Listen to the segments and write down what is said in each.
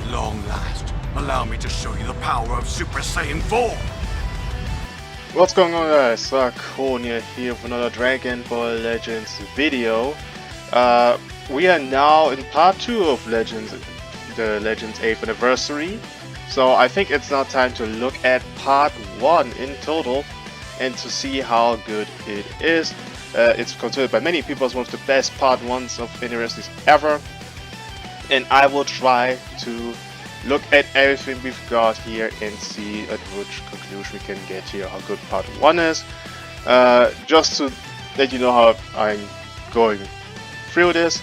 At long last, allow me to show you the power of Super Saiyan 4! What's going on, guys? Konya here with another Dragon Ball Legends video. We are now in part 2 of Legends, the Legends 8th anniversary. So I think it's now time to look at part 1 in total and to see how good it is. It's considered by many people as one of the best part 1s of anniversaries ever. And I will try to look at everything we've got here and see at which conclusion we can get here, how good part 1 is. Just to let you know how I'm going through this,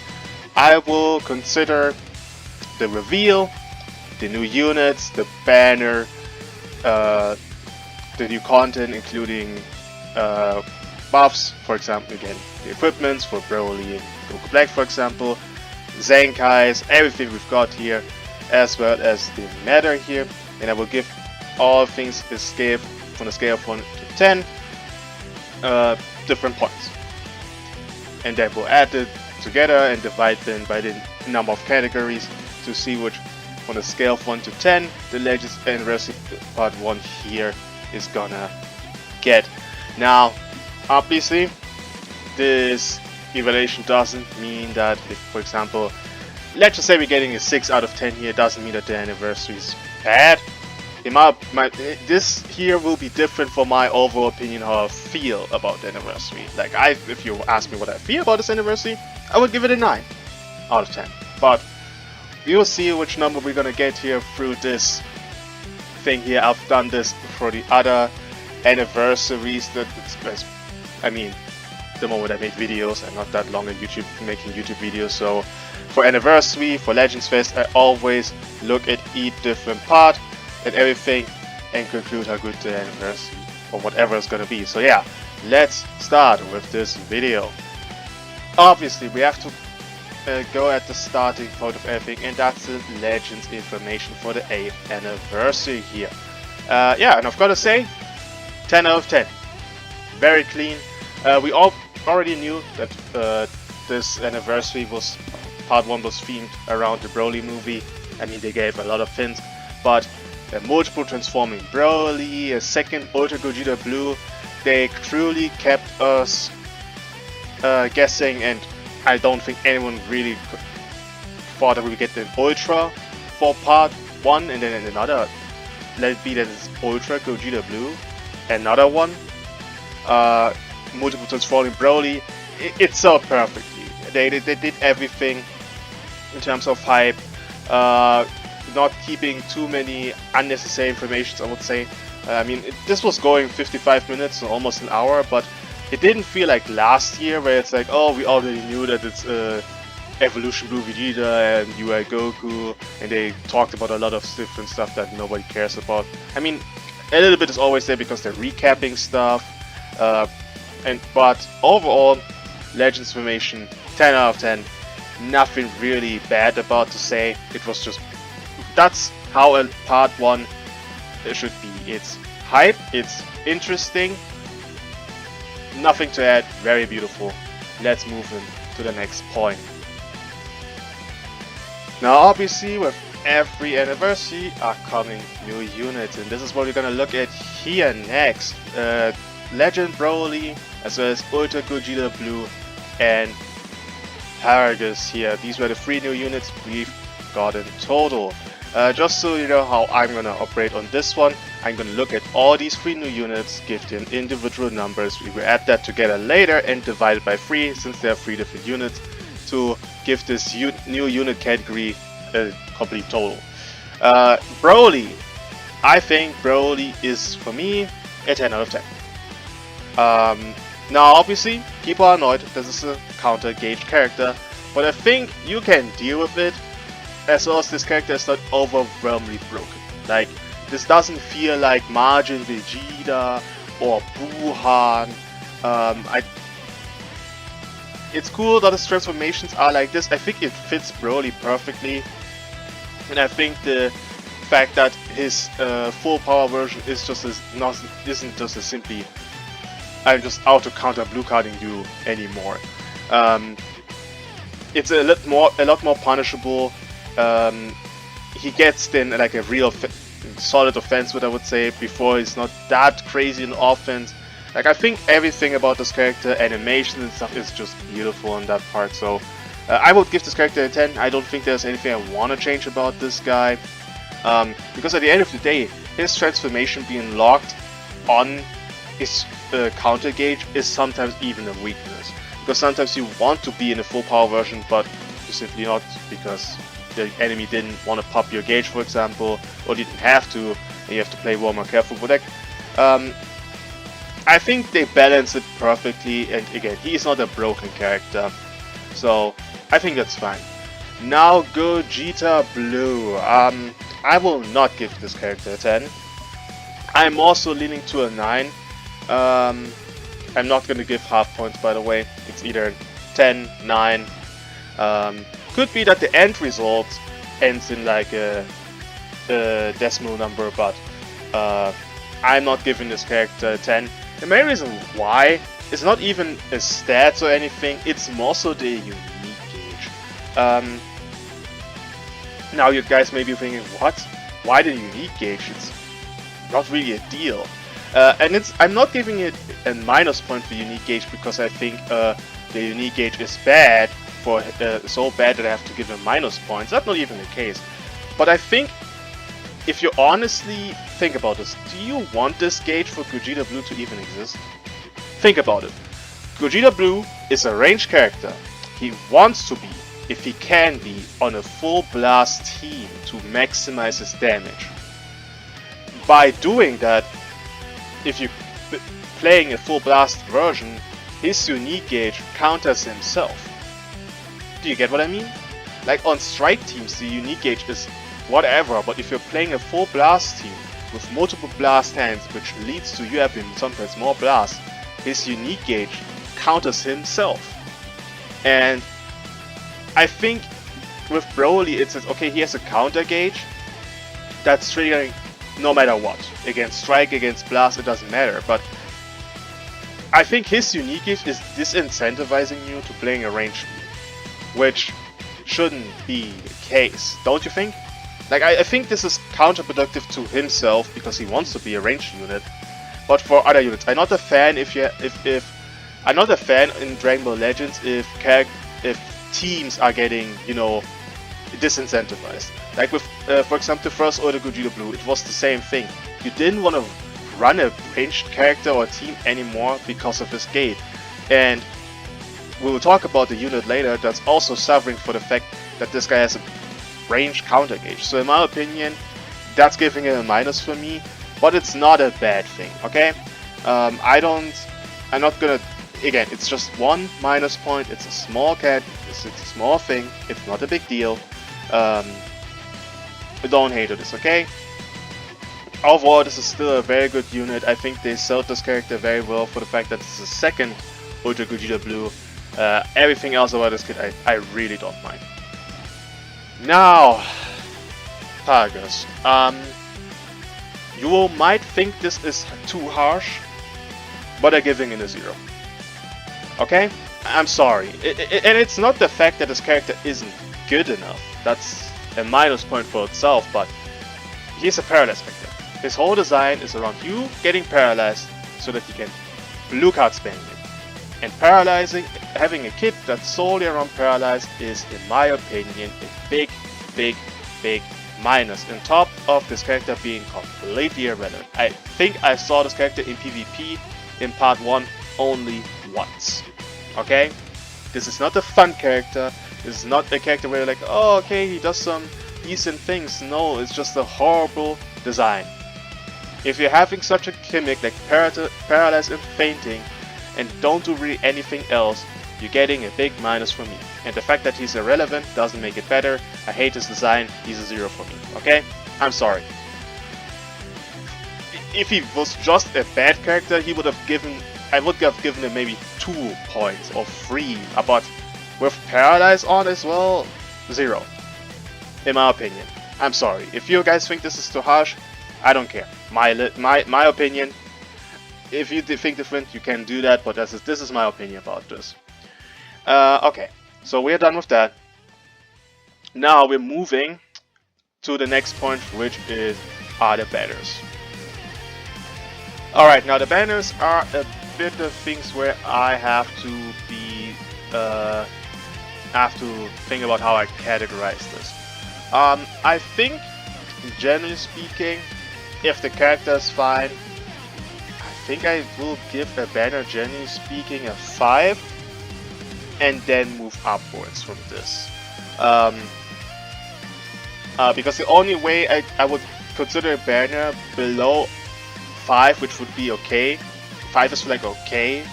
I will consider the reveal, the new units, the banner, the new content including buffs, for example, again, the equipments for Broly and Goku Black, for example, Zenkais, everything we've got here, as well as the matter here, and I will give all things a scale from the scale of 1 to 10 different points, and then we'll add it together and divide them by the number of categories to see which, on a scale of 1 to 10, the Legends Anniversary Part 1 here is gonna get. Now, obviously, this evaluation doesn't mean that if, for example, let's just say we're getting a 6 out of 10 here, doesn't mean that the anniversary is bad. This here will be different for my overall opinion how I feel about the anniversary. Like, if you ask me what I feel about this anniversary, I would give it a 9 out of 10. But we'll see which number we're gonna get here through this thing here. I've done this for the other anniversaries. The moment I made videos, I'm not that long on YouTube making YouTube videos, so for anniversary, for Legends Fest, I always look at each different part and everything and conclude how good the anniversary or whatever it's gonna be. So yeah, let's start with this video. Obviously, we have to go at the starting point of everything, and that's the Legends information for the 8th anniversary here. Yeah, and I've got to say, 10 out of 10. Very clean. We all already knew that this anniversary part 1 was themed around the Broly movie. I mean, they gave a lot of hints, but multiple transforming Broly, a second Ultra Gogeta Blue, they truly kept us guessing, and I don't think anyone really thought that we would get the Ultra for part 1 and then another, let it be that it's Ultra Gogeta Blue, another one. Multiple transforming Broly, it's so perfectly. They did everything in terms of hype, not keeping too many unnecessary informations, I would say. I mean, this was going 55 minutes, so almost an hour, but it didn't feel like last year where it's like, oh, we already knew that it's Evolution Blue Vegeta and UI Goku, and they talked about a lot of different stuff that nobody cares about. I mean, a little bit is always there because they're recapping stuff. But overall, Legends Formation, 10 out of 10. Nothing really bad about to say. It was just, that's how a part 1 should be. It's hype, it's interesting, nothing to add, very beautiful. Let's move on to the next point. Now obviously with every anniversary are coming new units, and this is what we're gonna look at here next. Legend Broly, as well as Ultra Gogeta Blue and Paragus here. These were the 3 new units we've got in total. Just so you know how I'm gonna operate on this one, I'm gonna look at all these 3 new units, give them individual numbers, we will add that together later and divide it by 3 since there are 3 different units to give this new unit category a complete total. Broly, I think Broly is for me a 10 out of 10. Now obviously people are annoyed, this is a counter gauge character, but I think you can deal with it as long as this character is not overwhelmingly broken. Like, this doesn't feel like Majin Vegeta or Buhan. It's cool that his transformations are like this. I think it fits Broly perfectly, and I think the fact that his full power version is just isn't just as simply I'm just out to counter blue carding you anymore. It's a lot more punishable. he gets then like a real solid offense, what I would say, before he's not that crazy in offense. Like, I think everything about this character, animation and stuff, is just beautiful on that part. So I would give this character a 10. I don't think there's anything I want to change about this guy. Because at the end of the day, his transformation being locked on his counter gauge is sometimes even a weakness. Because sometimes you want to be in a full power version, but you simply not, because the enemy didn't want to pop your gauge, for example, or didn't have to, and you have to play more careful with deck. I think they balance it perfectly, and again, he's not a broken character, so I think that's fine. Now Gogeta Blue. I will not give this character a 10. I'm also leaning to a 9. I'm not gonna give half points, by the way. It's either 10, 9. Could be that the end result ends in like a decimal number, but I'm not giving this character a 10. The main reason why is not even a stats or anything, it's more so the unique gauge. Now you guys may be thinking, what? Why the unique gauge? It's not really a deal. And I'm not giving it a minus point for unique gauge because I think the unique gauge is bad, so bad that I have to give it minus points. That's not even the case. But I think if you honestly think about this, do you want this gauge for Gogeta Blue to even exist? Think about it. Gogeta Blue is a ranged character. He wants to be, if he can be, on a full blast team to maximize his damage. By doing that, if you're playing a full blast version, his unique gauge counters himself. Do you get what I mean? Like on strike teams, the unique gauge is whatever, but if you're playing a full blast team with multiple blast hands, which leads to you having sometimes more blasts, his unique gauge counters himself. And I think with Broly, it's okay, he has a counter gauge that's triggering no matter what. Against strike, against blast, it doesn't matter. But I think his unique gauge is disincentivizing you to playing a ranged team, which shouldn't be the case, don't you think? Like, I think this is counterproductive to himself because he wants to be a ranged unit, but for other units, I'm not a fan. I'm not a fan in Dragon Ball Legends if teams are getting, you know, disincentivized. Like with, for example, the first Order Gogeta Blue, it was the same thing. You didn't want to run a ranged character or team anymore because of his gate, and we will talk about the unit later that's also suffering for the fact that this guy has a range counter gauge. So in my opinion, that's giving it a minus for me, but it's not a bad thing, okay? I'm not gonna, again, it's just one minus point, it's a small it's a small thing, it's not a big deal. Don't hate this, okay? Overall, this is still a very good unit. I think they sold this character very well for the fact that it's the second Ultra Gogeta Blue. Everything else about this kid, I really don't mind. Now, Paragus. You might think this is too harsh, but I'm giving it a 0. Okay? I'm sorry. And it's not the fact that this character isn't good enough. That's a minus point for itself, but he's a paralyzed character. His whole design is around you getting paralyzed so that you can blue card spam it. And having a kit that's solely around paralyzed is, in my opinion, a big minus, on top of this character being completely irrelevant. I think I saw this character in PvP in part 1 only once. Okay? This is not a fun character. This is not a character where you're like, oh, okay, he does some decent things. No, it's just a horrible design. If you're having such a gimmick like paralyzed and fainting, and don't do really anything else, you're getting a big minus from me. And the fact that he's irrelevant doesn't make it better. I hate his design, he's a 0 for me, okay? I'm sorry. If he was just a bad character, I would have given him maybe 2 points or 3, but with Paralyze on as well, 0. In my opinion. I'm sorry. If you guys think this is too harsh, I don't care. My opinion. If you think different, you can do that, but this is my opinion about this. Okay, so we're done with that. Now we're moving to the next point, which are the banners. Alright, now the banners are a bit of things where I have to think about how I categorize this. I think, generally speaking, if the character is fine, I think I will give a banner, generally speaking, a 5, and then move upwards from this. Because the only way I would consider a banner below 5, which would be okay. 5 is like okay.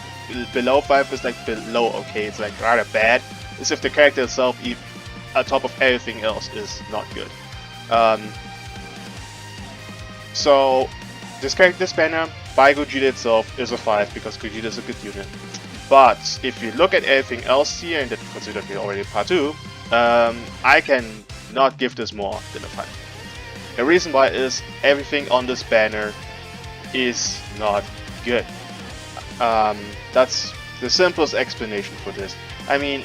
Below 5 is like below okay. It's like rather bad. Is if the character itself, on top of everything else, is not good. So this banner by Gogeta itself is a 5 because Gogeta is a good unit. But if you look at everything else here, and that considered me already part 2, I can not give this more than a 5. The reason why is everything on this banner is not good. That's the simplest explanation for this. I mean,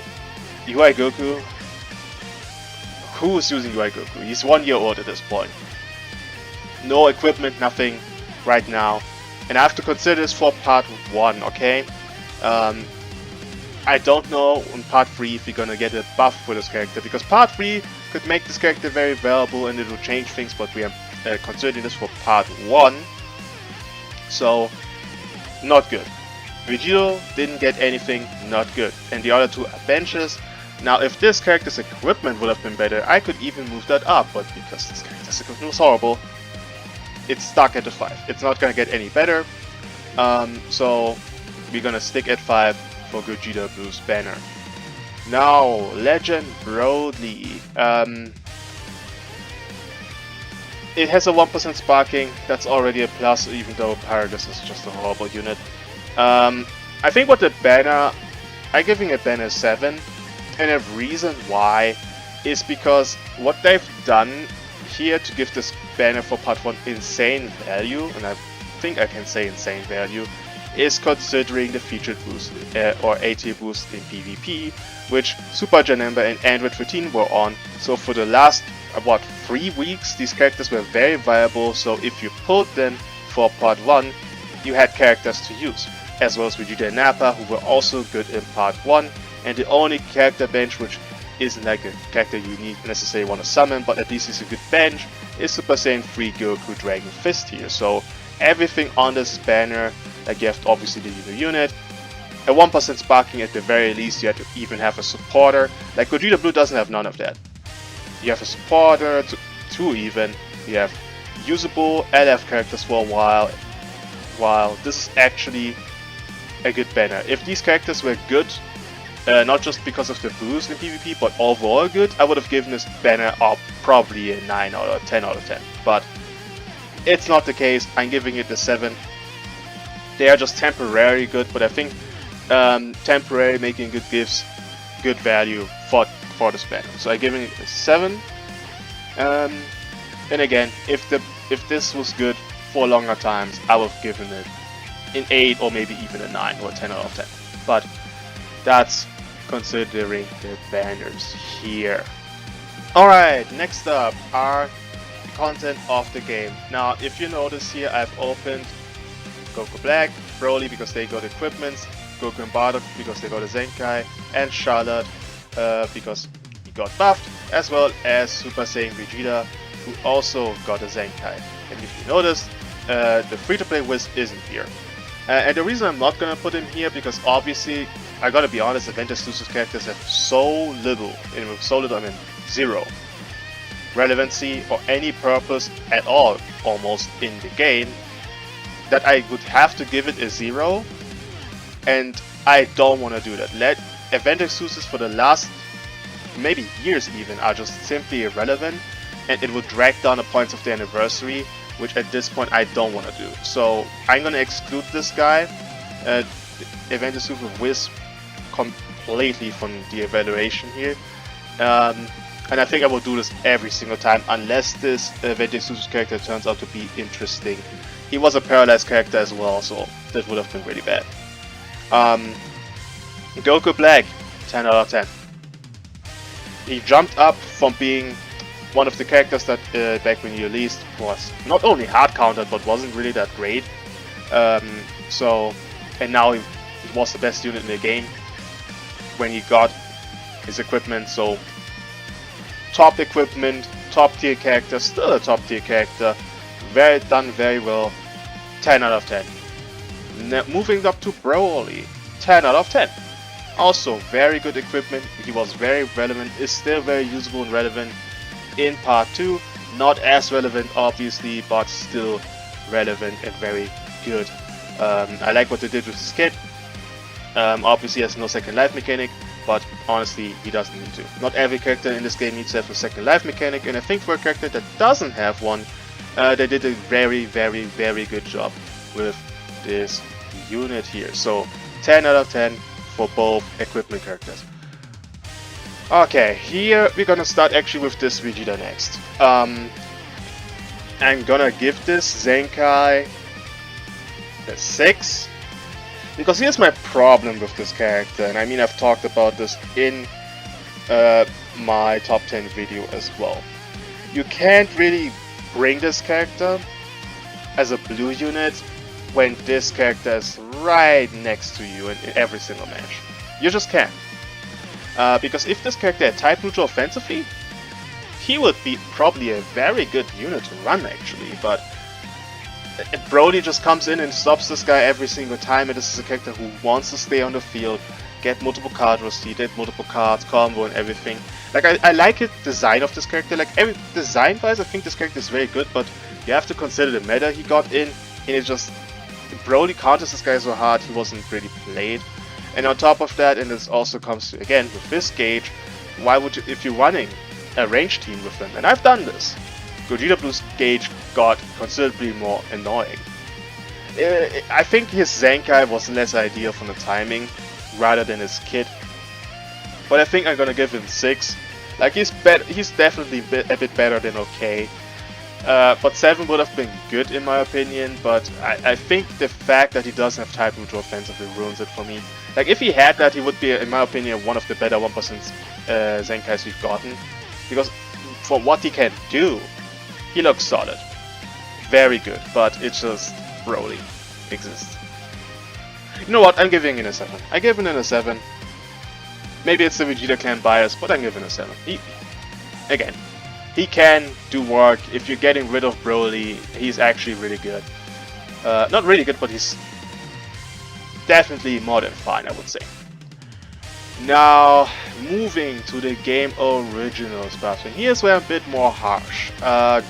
UI Goku, who is using UI Goku? He's 1 year old at this point. No equipment, nothing right now. And I have to consider this for part 1, okay? I don't know in part 3 if we're gonna get a buff for this character, because part 3 could make this character very valuable and it will change things, but we are considering this for part 1. So, not good. Vegito didn't get anything, not good. And the other 2 are benches. Now, if this character's equipment would have been better, I could even move that up, but because this character's equipment was horrible, it's stuck at a 5. It's not gonna get any better. So, we're gonna stick at 5 for Gogeta Blue's banner. Now, Legend Broly. It has a 1% sparking, that's already a plus, even though Paragus is just a horrible unit. I think what the banner, I'm giving a banner 7, and a reason why is because what they've done here to give this banner for part 1 insane value, and I think I can say insane value, is considering the featured boost or AT boost in PvP, which Super Janemba and Android 13 were on. So for the last, about 3 weeks, these characters were very viable, so if you pulled them for part 1, you had characters to use, as well as Vegeta and Nappa, who were also good in part 1, and the only character bench which isn't like a character you need necessarily want to summon, but at least is a good bench, is Super Saiyan 3 Goku Dragon Fist here. So everything on this banner, like you have obviously the unit, a 1% sparking at the very least, you have to even have a supporter. Like Gogeta Blue doesn't have none of that. You have a supporter, 2 even, you have usable LF characters for a while this is actually a good banner. If these characters were good, not just because of the boost in PvP, but overall good, I would have given this banner up probably a 9 or a 10 out of 10. But it's not the case, I'm giving it a 7. They are just temporarily good, but I think temporary making good gives good value for this banner. So I'm giving it a 7. And again, if this was good for longer times, I would have given it an 8 or maybe even a 9 or a 10 out of 10. But that's considering the banners here. Alright, next up are the content of the game. Now, if you notice here, I've opened Goku Black, Broly because they got equipments, Goku and Bardock because they got a Zenkai, and Charlotte because he got buffed, as well as Super Saiyan Vegeta, who also got a Zenkai. And if you notice, the free-to-play Wiz isn't here. And the reason I'm not gonna put him here, because obviously, I gotta be honest, event exclusive characters have so little, and with so little I mean 0, relevancy or any purpose at all, almost, in the game, that I would have to give it a 0, and I don't want to do that. Let event exclusives for the last, maybe years even, are just simply irrelevant, and it will drag down the points of the anniversary, which at this point I don't want to do. So I'm gonna exclude this guy, event exclusive Wiz, completely from the evaluation here. And I think I will do this every single time, unless this event exclusive character turns out to be interesting. He was a paralyzed character as well, so that would have been really bad. Goku Black, 10 out of 10. He jumped up from being one of the characters that back when you released was not only hard countered but wasn't really that great. And now he was the best unit in the game when he got his equipment. So top equipment, top tier character, still a top tier character, done very well. 10 out of 10. Moving up to Broly, 10 out of 10. Also very good equipment. He was very relevant, is still very usable and relevant in part 2. Not as relevant obviously, but still relevant and very good. I like what they did with his kit. Obviously he has no second life mechanic, but honestly he doesn't need to. Not every character in this game needs to have a second life mechanic, and I think for a character that doesn't have one, they did a very good job with this unit here. So 10 out of 10 for both equipment characters. Okay, here we're gonna start actually with this Vegeta next. I'm gonna give this Zenkai a 6, because here's my problem with this character, and I mean I've talked about this in my top 10 video as well. You can't really bring this character as a blue unit when this character is right next to you in every single match. You just can't. Because if this character had type neutral offensively, he would be probably a very good unit to run actually, but Broly just comes in and stops this guy every single time, and this is a character who wants to stay on the field, get multiple card receipt, get multiple cards, combo and everything. Like I like the design of this character. Like design wise I think this character is very good, but you have to consider the meta he got in, and it just Broly counters this guy so hard he wasn't really played. And on top of that, and this also comes to, again with this gauge, why would you, if you're running a range team with them, and I've done this, Gogeta Blue's gauge got considerably more annoying. I think his Zenkai was less ideal from the timing rather than his kit, but I think I'm gonna give him 6. Like he's definitely a bit better than okay. But 7 would have been good in my opinion, but I think the fact that he doesn't have type neutral offensively ruins it for me. Like if he had that, he would be, in my opinion, one of the better 1% Zenkais we've gotten, because for what he can do, he looks solid. Very good, but it's just Broly exists. You know what, I'm giving it a 7. I give it a 7. Maybe it's the Vegeta clan bias, but I'm giving it a 7. Again, he can do work. If you're getting rid of Broly, he's actually really good. Not really good, but he's definitely more than fine, I would say. Now, moving to the game original stuff, and here's where I'm a bit more harsh.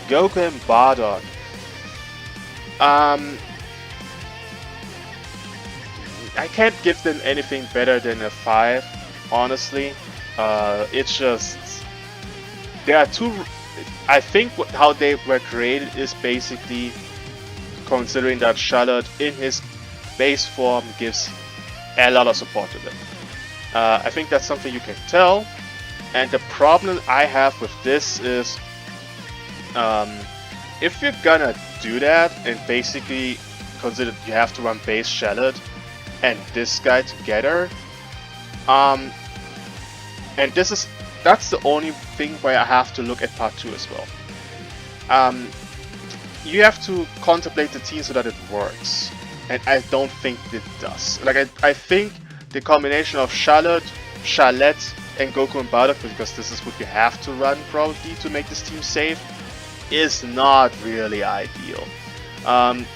Goku and Bardock. I can't give them anything better than a 5, honestly. It's just, there are two. I think how they were created is basically considering that Charlotte in his base form gives a lot of support to them. I think that's something you can tell, and the problem I have with this is if you're gonna do that and basically consider you have to run base Charlotte and this guy together, and that's the only thing where I have to look at part 2 as well. You have to contemplate the team so that it works, and I don't think it does. Like I think the combination of Charlotte, and Goku and Bardock, because this is what you have to run probably to make this team safe, is not really ideal.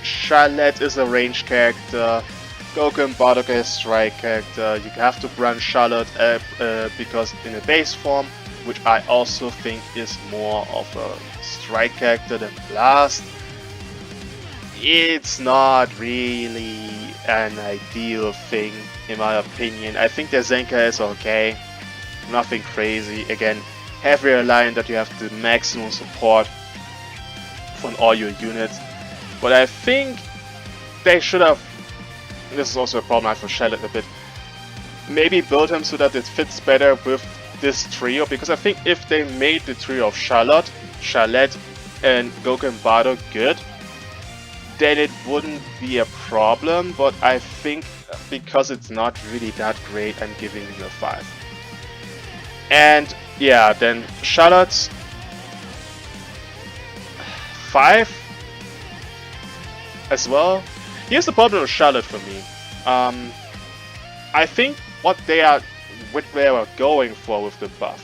Charlotte is a range character, Goku and Bardock is a strike character. You have to run Charlotte because in a base form, which I also think is more of a strike character than Blast, it's not really an ideal thing in my opinion. I think their Zenkai is okay, nothing crazy. Again, heavy reliant that you have the maximum support from all your units, but I think they should have, this is also a problem I have for Charlotte a bit, maybe build him so that it fits better with this trio, because I think if they made the trio of Charlotte, and Goku and Bardock good, then it wouldn't be a problem, but I think because it's not really that great, I'm giving you a 5. And yeah, then Charlotte, 5 as well. Here's the problem with Charlotte for me. I think what they are going for with the buff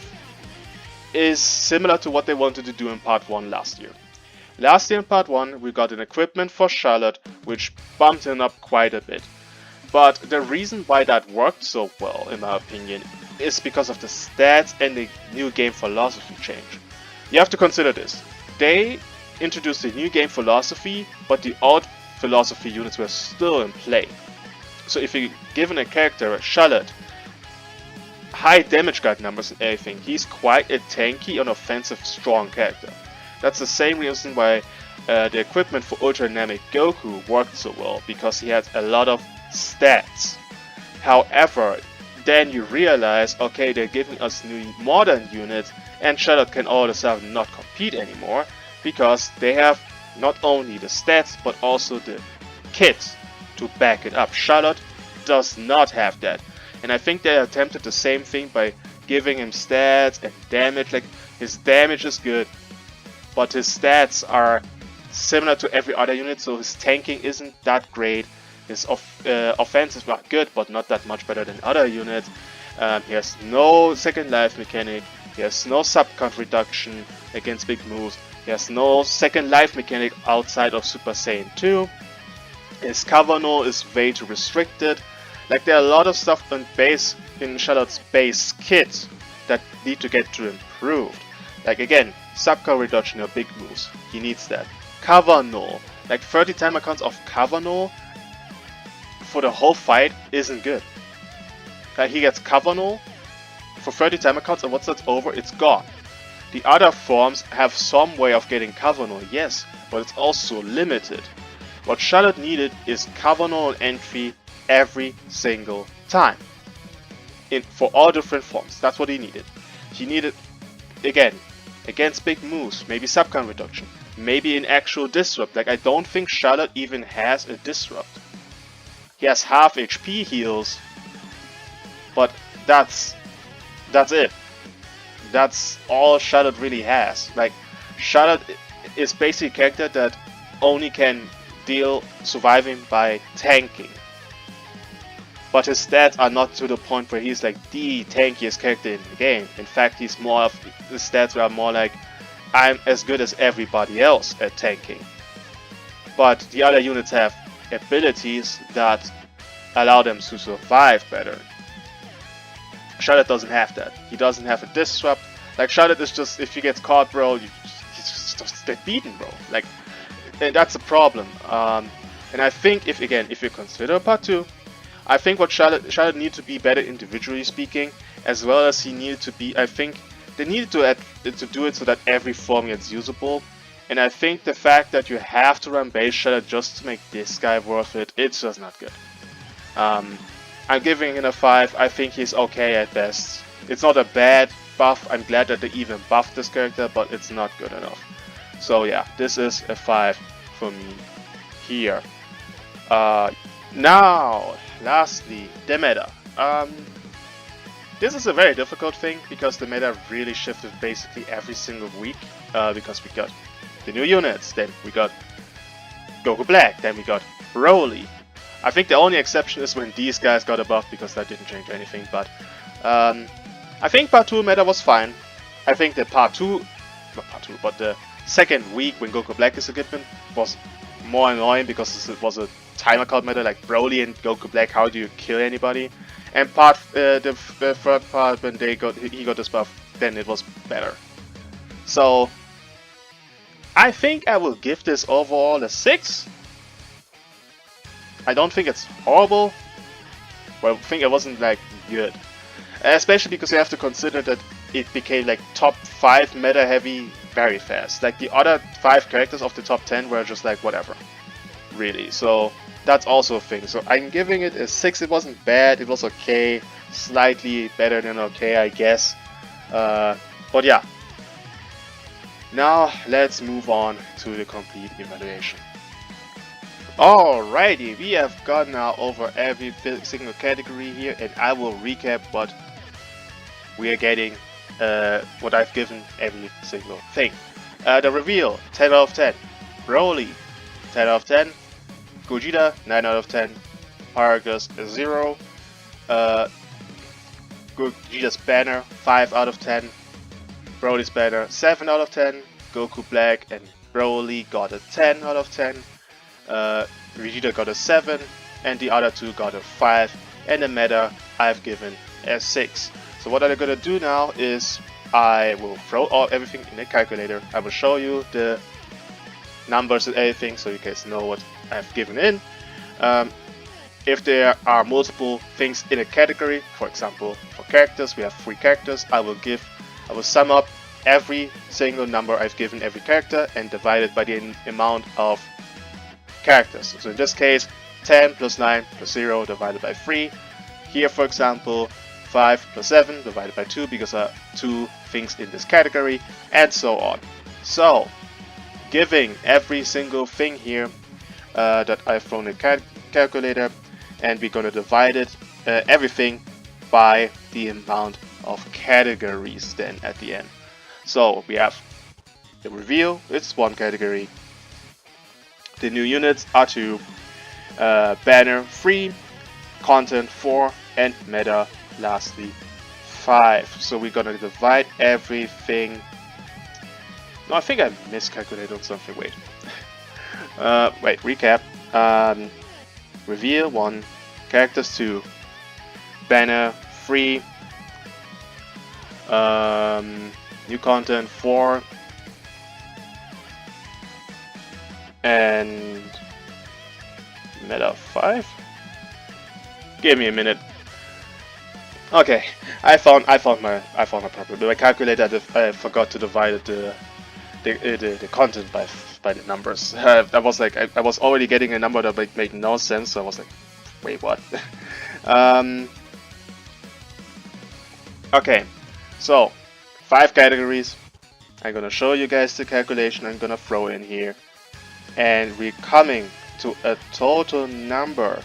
is similar to what they wanted to do in part 1 last year. Last year in part 1 we got an equipment for Charlotte which bumped him up quite a bit. But the reason why that worked so well, in my opinion, is because of the stats and the new game philosophy change. You have to consider this. They introduced a new game philosophy, but the old philosophy units were still in play. So if you're given a character, Charlotte, high damage guard numbers and everything, he's quite a tanky and offensive strong character. That's the same reason why the equipment for Ultra Dynamic Goku worked so well, because he had a lot of stats. However, then you realize, okay, they're giving us new modern units and Charlotte can all of a sudden not compete anymore because they have not only the stats but also the kit to back it up. Charlotte does not have that, and I think they attempted the same thing by giving him stats and damage. Like, his damage is good, but his stats are similar to every other unit, so his tanking isn't that great. His offense is good, but not that much better than other units. He has no second life mechanic. He has no sub-count reduction against big moves. He has no second life mechanic outside of Super Saiyan 2. His cover null is way too restricted. Like, there are a lot of stuff in Charlotte's base kit that need to get to improved. Like, again, sub-count reduction or big moves. He needs that. Cover null. Like, 30 timer counts of cover null for the whole fight isn't good. Like, he gets cover null for 30 timer counts, and once that's over, it's gone. The other forms have some way of getting cover null, yes, but it's also limited. What Charlotte needed is cover null and entry every single time. For all different forms, that's what he needed. He needed, again, against big moves, maybe sub-count reduction, maybe an actual disrupt. Like, I don't think Charlotte even has a disrupt. He has half HP heals, but that's it. That's all Charlotte really has. Like, Charlotte is basically a character that only can deal surviving by tanking. But his stats are not to the point where he's like the tankiest character in the game. In fact, he's more of, the stats are more like, I'm as good as everybody else at tanking. But the other units have abilities that allow them to survive better. Charlotte doesn't have that. He doesn't have a disrupt. Like, Charlotte is just, if he gets caught, bro, he's just get beaten, bro. Like, and that's a problem. And I think if you consider part 2, I think what Charlotte needed to be better individually speaking, as well as he needed to be, I think they needed to do it so that every form gets usable. And I think the fact that you have to run base Charlotte just to make this guy worth it, it's just not good. I'm giving him a 5. I think he's okay at best. It's not a bad buff. I'm glad that they even buffed this character, but it's not good enough. So yeah, this is a 5 for me here. Now, lastly, the meta. This is a very difficult thing because the meta really shifted basically every single week. Because we got the new units, then we got Goku Black, then we got Broly. I think the only exception is when these guys got a buff, because that didn't change anything. But I think part 2 meta was fine. I think the but the second week when Goku Black is a given was more annoying because it was a timer count meta, like Broly and Goku Black. How do you kill anybody? And the third part when he got this buff, then it was better. So I think I will give this overall a 6. I don't think it's horrible, but I think it wasn't like good. Especially because you have to consider that it became like top 5 meta heavy very fast. Like, the other 5 characters of the top 10 were just like whatever, really. So that's also a thing. So I'm giving it a 6. It wasn't bad, it was okay, slightly better than okay, I guess. But yeah. Now let's move on to the complete evaluation. Alrighty, we have gone now over every single category here, and I will recap what we are getting, what I've given every single thing. The reveal, 10 out of 10. Broly, 10 out of 10. Gogeta, 9 out of 10. Paragus, 0. Gogeta's banner, 5 out of 10. Broly's banner, 7 out of 10. Goku Black and Broly got a 10 out of 10. Vegeta got a 7, and the other two got a 5, and the meta I've given a 6. So what I'm gonna do now is I will throw everything in the calculator. I will show you the numbers and everything so you guys know what I've given in. If there are multiple things in a category, for example, for characters, we have 3 characters, I will sum up every single number I've given every character and divide it by the amount of characters. So in this case, 10 plus 9 plus 0 divided by 3. Here, for example, 5 plus 7 divided by 2 because there are 2 things in this category, and so on. So, giving every single thing here that I've thrown in the calculator, and we're going to divide it, everything, by the amount of categories then at the end. So, we have the reveal, it's 1 category. The new units are 2, banner 3, content 4, and meta lastly 5. So we're gonna divide everything. No, I think I miscalculated on something. Wait. Wait. Recap. Reveal 1, characters 2, banner 3, new content 4. And meta 5. Give me a minute. Okay, I found my problem. My calculator, I forgot to divide the content by the numbers. I was like, I was already getting a number that made no sense. So I was like, wait, what? Okay, so 5 categories. I'm gonna show you guys the calculation. I'm gonna throw in here. And we're coming to a total number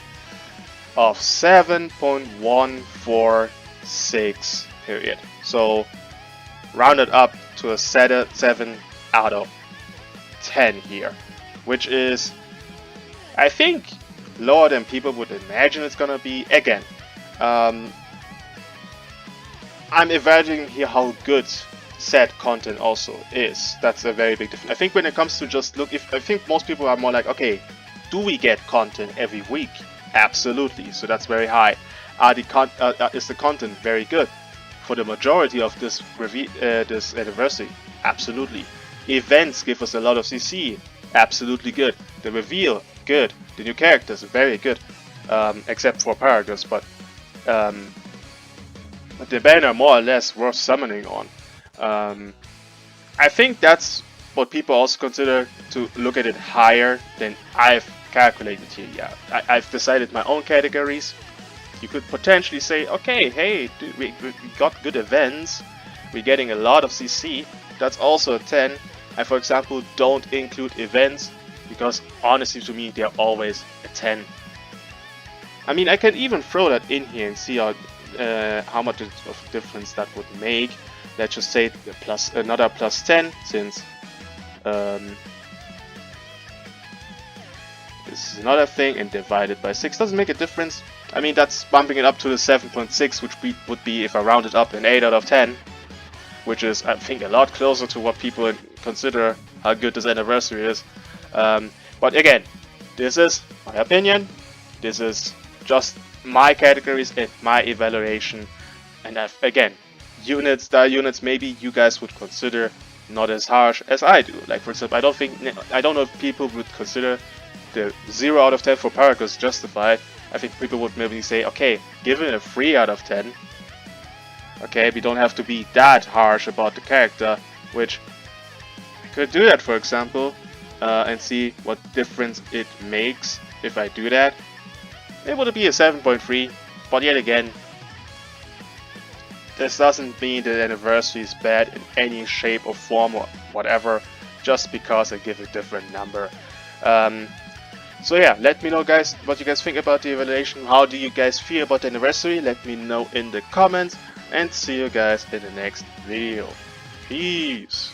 of 7.146 period. So rounded up to a 7 out of 10 here, which is, I think, lower than people would imagine it's gonna be. Again, I'm evaluating here how good set content also is. That's a very big difference. I think when it comes to just look, I think most people are more like, okay, do we get content every week? Absolutely. So that's very high. Is the content very good for the majority of this this anniversary? Absolutely. Events give us a lot of CC. Absolutely good. The reveal, good. The new characters, very good. Except for Paragus, but the banner more or less worth summoning on. I think that's what people also consider to look at it higher than I've calculated here. Yeah, I've decided my own categories. You could potentially say, okay, hey, we got good events, we're getting a lot of CC, that's also a 10. I, for example, don't include events because honestly to me they're always a 10. I mean, I can even throw that in here and see how much of a difference that would make. Let's just say another plus 10, since this is another thing, and divided by 6 doesn't make a difference. I mean, that's bumping it up to the 7.6, which would be, if I rounded up, an 8 out of 10, which is, I think, a lot closer to what people consider how good this anniversary is. But again, this is my opinion. This is just my categories and my evaluation. And again, there are units maybe you guys would consider not as harsh as I do. Like, for example, I don't know if people would consider the 0 out of 10 for Paragus justified. I think people would maybe say, okay, give it a 3 out of 10. Okay, we don't have to be that harsh about the character, which I could do that, for example, and see what difference it makes if I do that. It would be a 7.3, but yet again, this doesn't mean the anniversary is bad in any shape or form or whatever, just because I give a different number. So yeah, let me know, guys, what you guys think about the evaluation. How do you guys feel about the anniversary? Let me know in the comments, and see you guys in the next video. Peace!